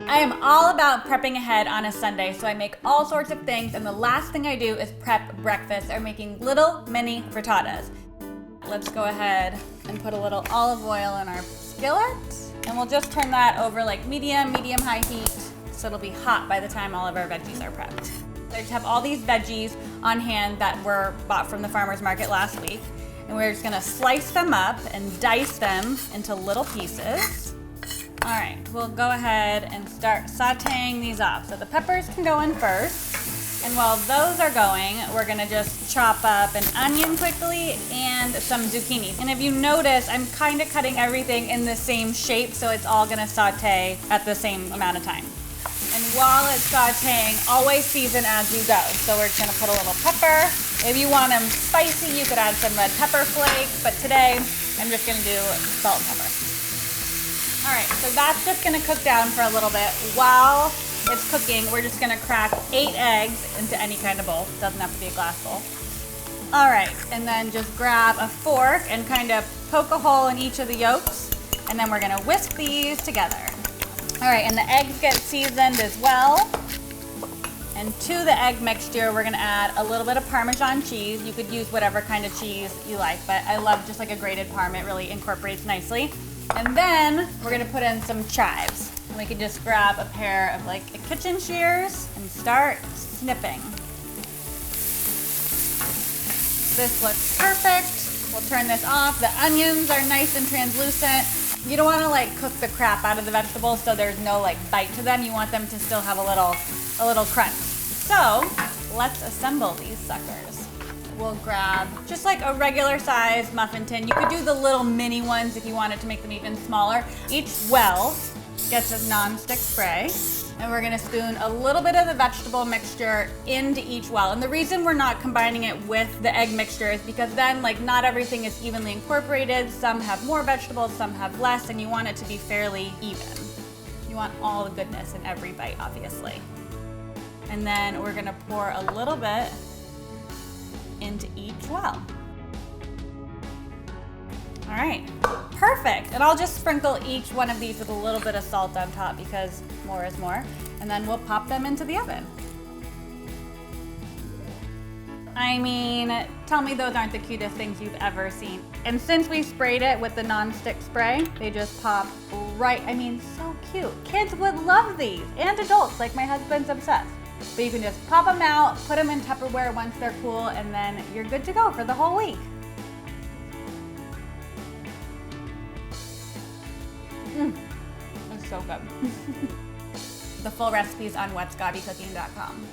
I am all about prepping ahead on a Sunday, so I make all sorts of things, and the last thing I do is prep breakfast or making little mini frittatas. Let's go ahead and put a little olive oil in our skillet, and we'll just turn that over like medium-high heat, so it'll be hot by the time all of our veggies are prepped. I just have all these veggies on hand that were bought from the farmer's market last week, and we're just gonna slice them up and dice them into little pieces. All right, we'll go ahead and start sauteing these off. So the peppers can go in first. And while those are going, we're gonna just chop up an onion quickly and some zucchini. And if you notice, I'm kind of cutting everything in the same shape, so it's all gonna saute at the same amount of time. And while it's sauteing, always season as you go. So we're just gonna put a little pepper. If you want them spicy, you could add some red pepper flakes, but today I'm just gonna do salt and pepper. All right, so that's just gonna cook down for a little bit. While it's cooking, we're just gonna crack 8 eggs into any kind of bowl. Doesn't have to be a glass bowl. All right, and then just grab a fork and kind of poke a hole in each of the yolks, and then we're gonna whisk these together. All right, and the eggs get seasoned as well. And to the egg mixture, we're gonna add a little bit of Parmesan cheese. You could use whatever kind of cheese you like, but I love just like a grated Parm. It really incorporates nicely. And then we're gonna put in some chives. And we can just grab a pair of like kitchen shears and start snipping. This looks perfect. We'll turn this off. The onions are nice and translucent. You don't wanna like cook the crap out of the vegetables so there's no like bite to them. You want them to still have a little crunch. So let's assemble these suckers. We'll grab just like a regular size muffin tin. You could do the little mini ones if you wanted to make them even smaller. Each well gets a non-stick spray, and we're gonna spoon a little bit of the vegetable mixture into each well. And the reason we're not combining it with the egg mixture is because then like not everything is evenly incorporated. Some have more vegetables, some have less, and you want it to be fairly even. You want all the goodness in every bite, obviously. And then we're gonna pour a little bit into each well. All right, perfect. And I'll just sprinkle each one of these with a little bit of salt on top because more is more. And then we'll pop them into the oven. I mean, tell me those aren't the cutest things you've ever seen. And since we sprayed it with the non-stick spray, they just pop right, I mean, so cute. Kids would love these, and adults, like my husband's obsessed. But you can just pop them out, put them in Tupperware once they're cool, and then you're good to go for the whole week. It's so good. The full recipe is on whatsgobbycooking.com.